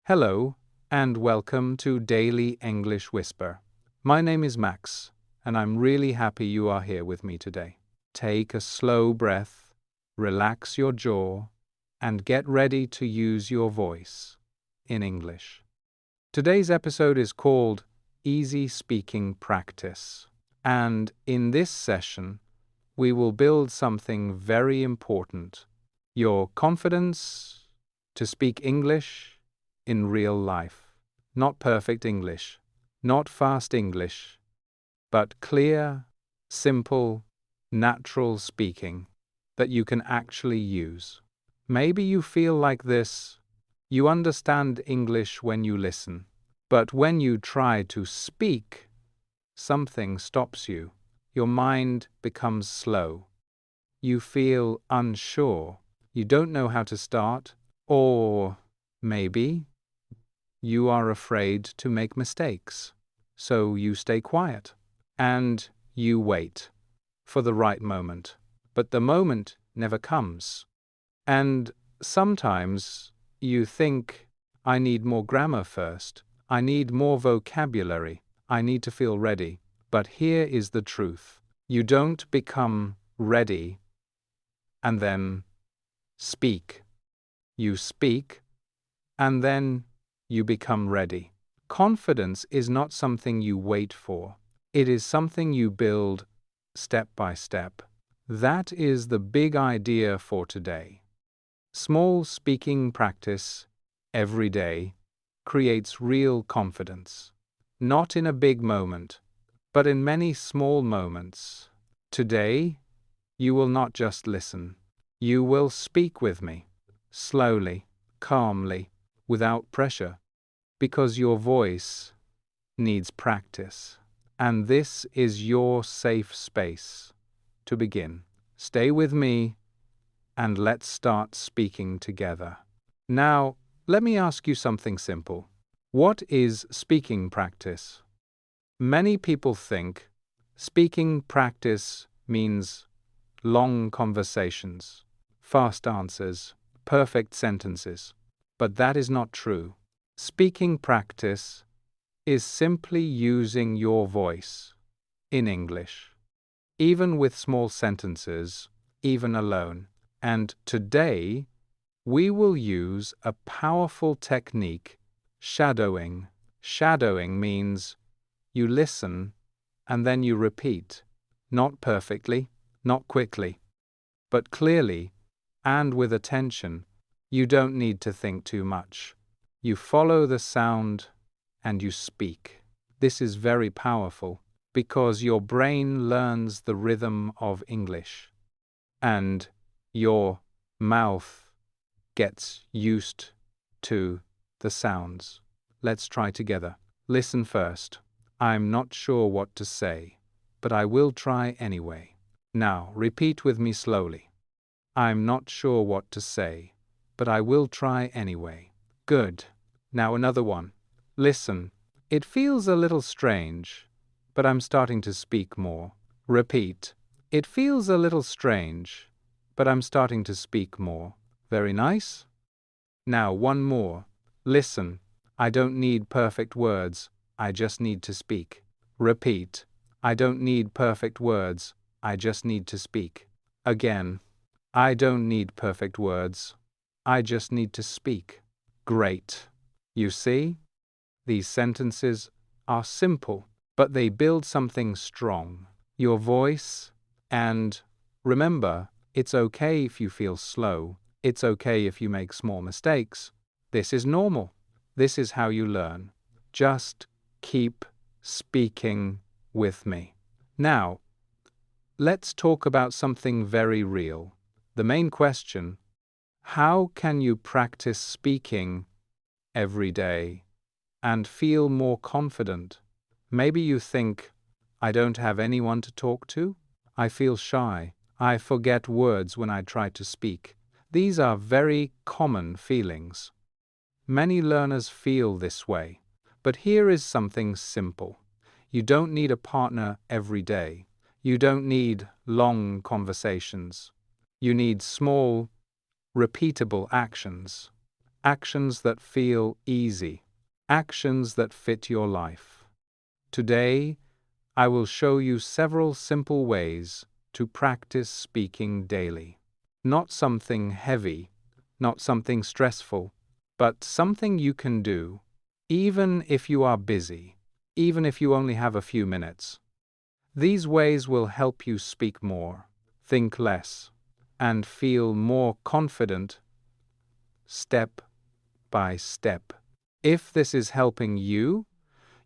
Hello, and welcome to Daily English Whisper. My name is Max, and I'm really happy you are here with me today. Take a slow breath, relax your jaw, and get ready to use your voice in English. Today's episode is called Easy Speaking Practice, and in this session, we will build something very important: your confidence to speak English in real life. Not perfect English, not fast English, but clear, simple, natural speaking that you can actually use. Maybe you feel like this: you understand English when you listen, but when you try to speak, something stops you. Your mind becomes slow. You feel unsure. You don't know how to start, or maybe you are afraid to make mistakes. So you stay quiet and you wait for the right moment. But the moment never comes. And sometimes you think, I need more grammar first. I need more vocabulary. I need to feel ready. But here is the truth. You don't become ready and then speak. You speak and then you become ready. Confidence is not something you wait for. It is something you build step by step. That is the big idea for today. Small speaking practice every day creates real confidence. Not in a big moment, but in many small moments. Today, you will not just listen. You will speak with me, slowly, calmly, without pressure, because your voice needs practice. And this is your safe space to begin. Stay with me and let's start speaking together. Now, let me ask you something simple. What is speaking practice? Many people think speaking practice means long conversations, fast answers, perfect sentences. But that is not true. Speaking practice is simply using your voice in English, even with small sentences, even alone. And today, we will use a powerful technique: shadowing. Shadowing means you listen and then you repeat, not perfectly, not quickly, but clearly and with attention. You don't need to think too much. You follow the sound and you speak. This is very powerful because your brain learns the rhythm of English and your mouth gets used to the sounds. Let's try together. Listen first. I'm not sure what to say, but I will try anyway. Now, repeat with me slowly. I'm not sure what to say, but I will try anyway. Good. Now another one. Listen. It feels a little strange, but I'm starting to speak more. Repeat. It feels a little strange, but I'm starting to speak more. Very nice. Now one more. Listen. I don't need perfect words. I just need to speak. Repeat. I don't need perfect words. I just need to speak. Again. I don't need perfect words. I just need to speak. Great. You see? These sentences are simple, but they build something strong. Your voice, and remember, it's okay if you feel slow. It's okay if you make small mistakes. This is normal. This is how you learn. Just keep speaking with me. Now, let's talk about something very real. The main question: how can you practice speaking every day and feel more confident? Maybe you think, I don't have anyone to talk to. I feel shy. I forget words when I try to speak. These are very common feelings. Many learners feel this way. But here is something simple. You don't need a partner every day. You don't need long conversations. You need small, repeatable actions. actions that feel easy, actions that fit your life. Today, I will show you several simple ways to practice speaking daily. Not something heavy, not something stressful, but something you can do, even if you are busy, even if you only have a few minutes. These ways will help you speak more, think less, and feel more confident step by step. If this is helping you,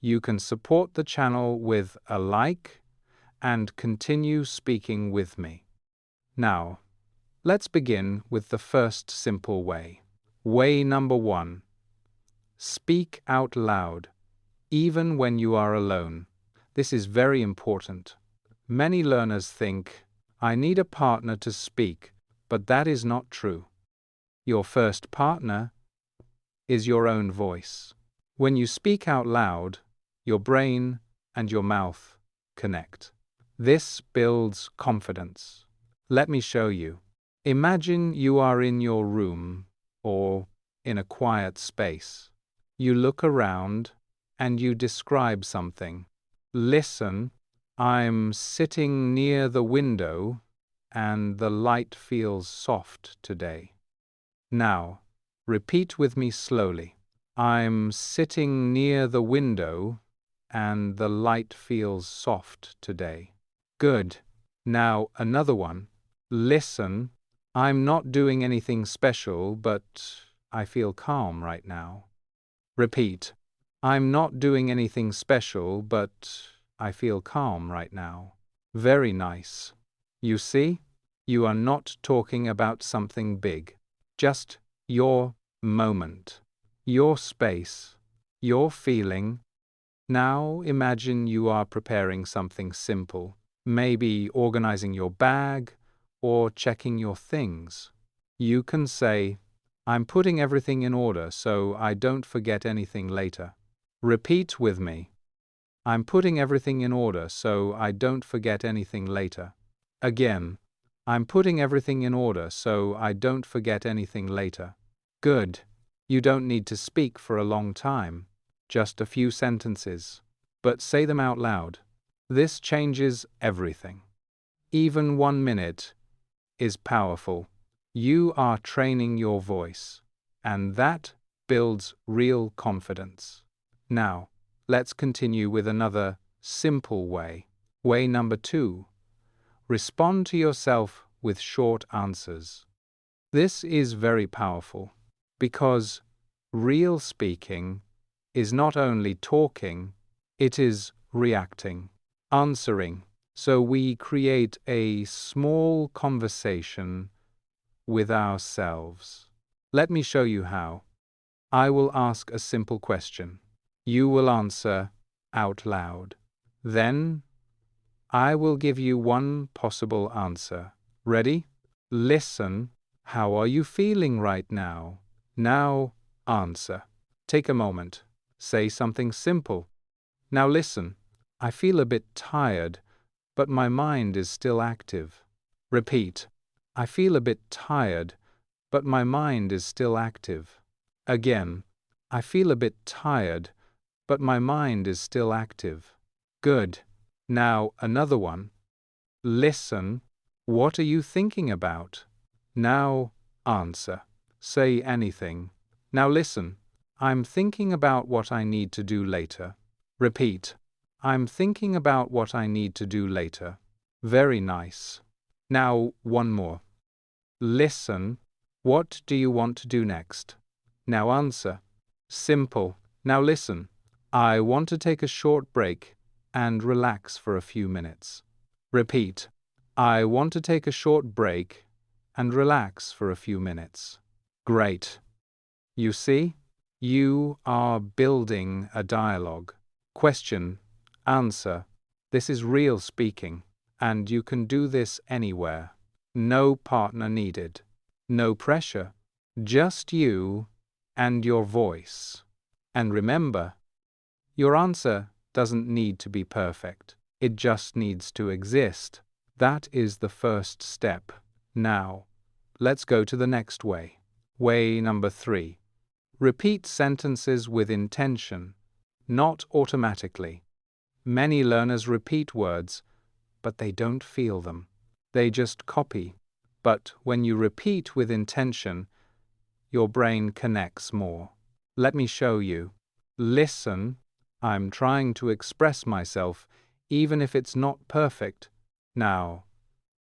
you can support the channel with a like and continue speaking with me. Now, let's begin with the first simple way. Way number 1. Speak out loud, even when you are alone. This is very important. Many learners think, I need a partner to speak, but that is not true. Your first partner is your own voice. When you speak out loud, your brain and your mouth connect. This builds confidence. Let me show you. Imagine you are in your room or in a quiet space. You look around and you describe something. Listen, I'm sitting near the window and the light feels soft today. Now, repeat with me slowly. I'm sitting near the window and the light feels soft today. Good. Now another one. Listen, I'm not doing anything special, but I feel calm right now. Repeat. I'm not doing anything special, but I feel calm right now. Very nice. You see, you are not talking about something big. Just your moment, your space, your feeling. Now imagine you are preparing something simple, maybe organizing your bag or checking your things. You can say, I'm putting everything in order so I don't forget anything later. Repeat with me. I'm putting everything in order so I don't forget anything later. Again, I'm putting everything in order so I don't forget anything later. Good. You don't need to speak for a long time, just a few sentences, but say them out loud. This changes everything. Even 1 minute is powerful. You are training your voice, and that builds real confidence. Now, let's continue with another simple way. Way number 2. Respond to yourself with short answers. This is very powerful because real speaking is not only talking, it is reacting, answering. So we create a small conversation with ourselves. Let me show you how. I will ask a simple question. You will answer out loud. Then I will give you one possible answer. Ready? Listen. How are you feeling right now? Now answer. Take a moment. Say something simple. Now listen. I feel a bit tired, but my mind is still active. Repeat. I feel a bit tired, but my mind is still active. Again. I feel a bit tired, but my mind is still active. Good. Now another one. Listen. What are you thinking about? Now answer. Say anything. Now listen. I'm thinking about what I need to do later. Repeat. I'm thinking about what I need to do later. Very nice. Now one more. Listen. What do you want to do next? Now answer. Simple. Now listen. I want to take a short break and relax for a few minutes. Repeat. I want to take a short break and relax for a few minutes. Great. You see, you are building a dialogue. Question, answer. This is real speaking, and you can do this anywhere. No partner needed. No pressure. Just you and your voice. And remember, your answer doesn't need to be perfect. It just needs to exist. That is the first step. Now, let's go to the next way. Way number 3. Repeat sentences with intention, not automatically. Many learners repeat words, but they don't feel them. They just copy. But when you repeat with intention, your brain connects more. Let me show you. Listen, I'm trying to express myself, even if it's not perfect. Now,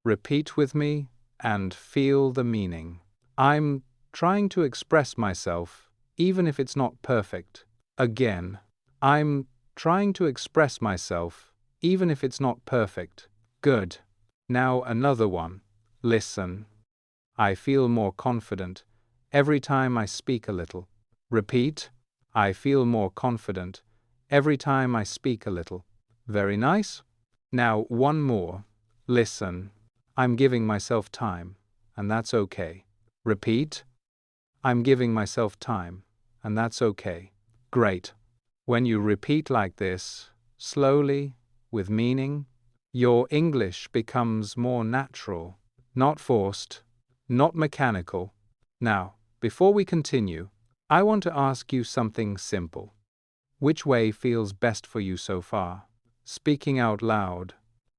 repeat with me and feel the meaning. I'm trying to express myself, even if it's not perfect. Again, I'm trying to express myself, even if it's not perfect. Good. Now another one. Listen. I feel more confident every time I speak a little. Repeat. I feel more confident every time I speak a little. Very nice. Now one more. Listen. I'm giving myself time, and that's okay. Repeat. I'm giving myself time, and that's okay. Great. When you repeat like this, slowly, with meaning, your English becomes more natural, not forced, not mechanical. Now, before we continue, I want to ask you something simple. Which way feels best for you so far? Speaking out loud,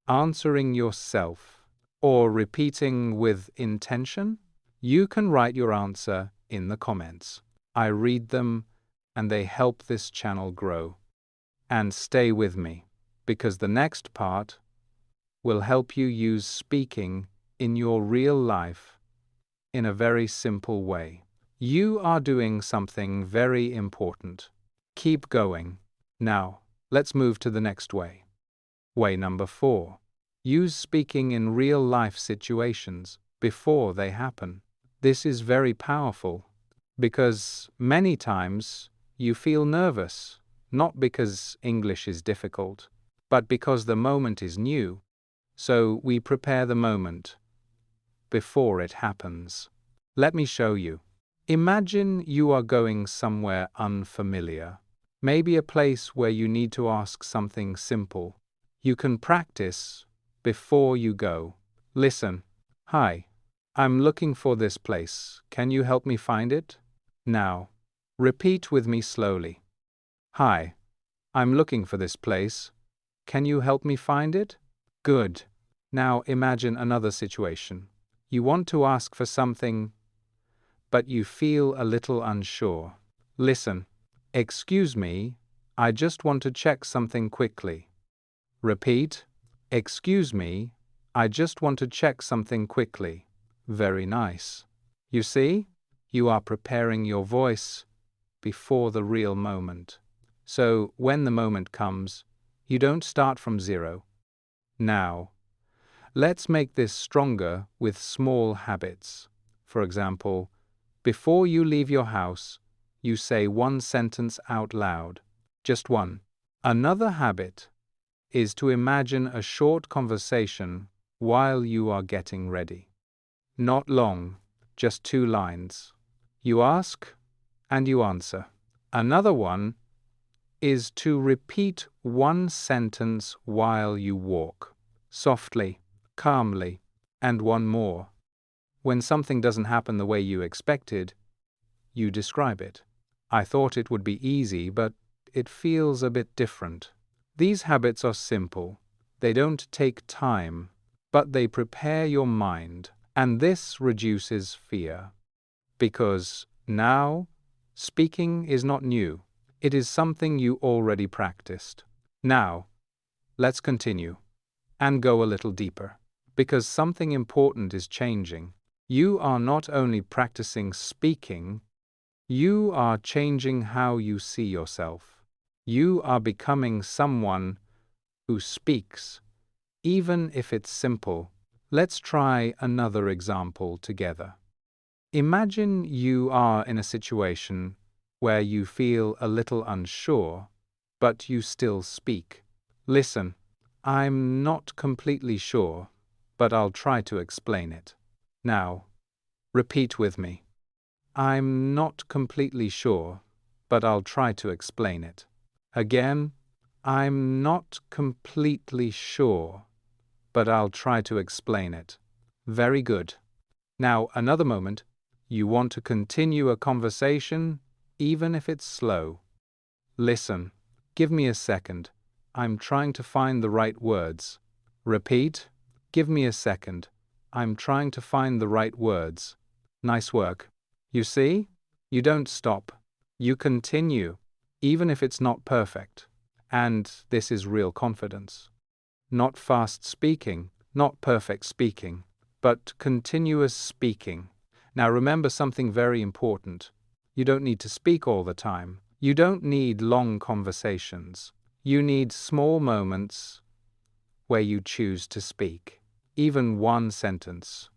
answering yourself, or repeating with intention? You can write your answer in the comments. I read them and they help this channel grow. And stay with me, because the next part will help you use speaking in your real life in a very simple way. You are doing something very important. Keep going. Now, let's move to the next way. Way number 4. Use speaking in real-life situations before they happen. This is very powerful because many times you feel nervous, not because English is difficult, but because the moment is new. So we prepare the moment before it happens. Let me show you. Imagine you are going somewhere unfamiliar, maybe a place where you need to ask something simple. You can practice before you go. Listen. Hi, I'm looking for this place. Can you help me find it? Now, repeat with me slowly. Hi, I'm looking for this place. Can you help me find it? Good. Now imagine another situation. You want to ask for something, but you feel a little unsure. Listen. Excuse me, I just want to check something quickly. Repeat. Excuse me, I just want to check something quickly. Very nice. You see, you are preparing your voice before the real moment. So when the moment comes, you don't start from zero. Now, let's make this stronger with small habits. For example, before you leave your house, you say one sentence out loud. Just one. Another habit is to imagine a short conversation while you are getting ready. Not long, just 2 lines. You ask and you answer. Another one is to repeat one sentence while you walk, softly, calmly, and one more. When something doesn't happen the way you expected, you describe it. I thought it would be easy, but it feels a bit different. These habits are simple. They don't take time, but they prepare your mind, and this reduces fear. Because now, speaking is not new. It is something you already practiced. Now, let's continue and go a little deeper, because something important is changing. You are not only practicing speaking, you are changing how you see yourself. You are becoming someone who speaks, even if it's simple. Let's try another example together. Imagine you are in a situation where you feel a little unsure, but you still speak. Listen, I'm not completely sure, but I'll try to explain it. Now, repeat with me. I'm not completely sure, but I'll try to explain it. Again, I'm not completely sure, but I'll try to explain it. Very good. Now, another moment. You want to continue a conversation, even if it's slow. Listen. Give me a second. I'm trying to find the right words. Repeat. Give me a second. I'm trying to find the right words. Nice work. You see? You don't stop. You continue, even if it's not perfect. And this is real confidence. Not fast speaking, not perfect speaking, but continuous speaking. Now remember something very important. You don't need to speak all the time. You don't need long conversations. You need small moments where you choose to speak. Even one sentence.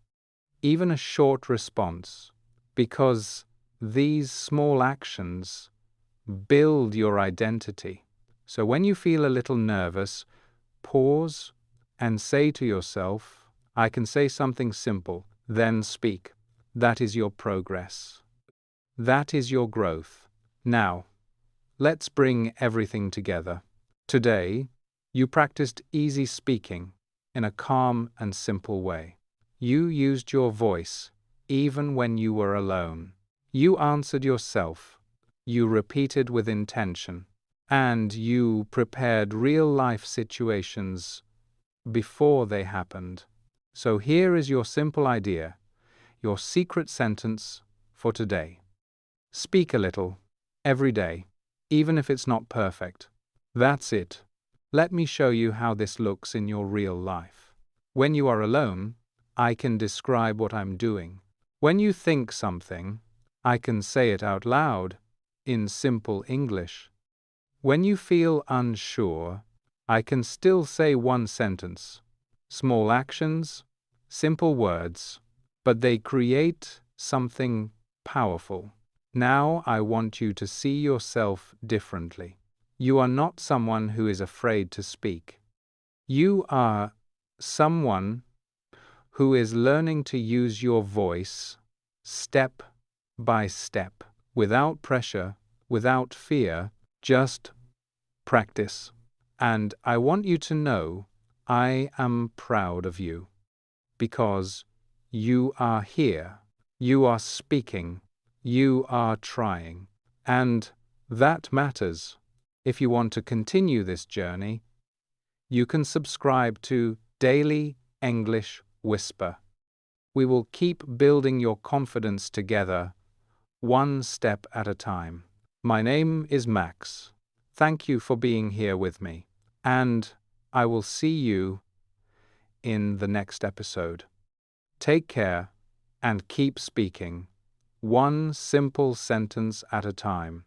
Even a short response. Because these small actions build your identity. So when you feel a little nervous, pause and say to yourself, I can say something simple, then speak. That is your progress. That is your growth. Now, let's bring everything together. Today, you practiced easy speaking in a calm and simple way. You used your voice even when you were alone. You answered yourself. You repeated with intention. And you prepared real-life situations before they happened. So here is your simple idea, your secret sentence for today. Speak a little, every day, even if it's not perfect. That's it. Let me show you how this looks in your real life. When you are alone, I can describe what I'm doing. When you think something, I can say it out loud, in simple English. When you feel unsure, I can still say one sentence. Small actions, simple words, but they create something powerful. Now I want you to see yourself differently. You are not someone who is afraid to speak. You are someone who is learning to use your voice step by step, without pressure, without fear, just practice. And I want you to know I am proud of you because you are here, you are speaking, you are trying, and that matters. If you want to continue this journey, you can subscribe to Daily English Whisper. We will keep building your confidence together, one step at a time. My name is Max. Thank you for being here with me, and I will see you in the next episode. Take care and keep speaking, one simple sentence at a time.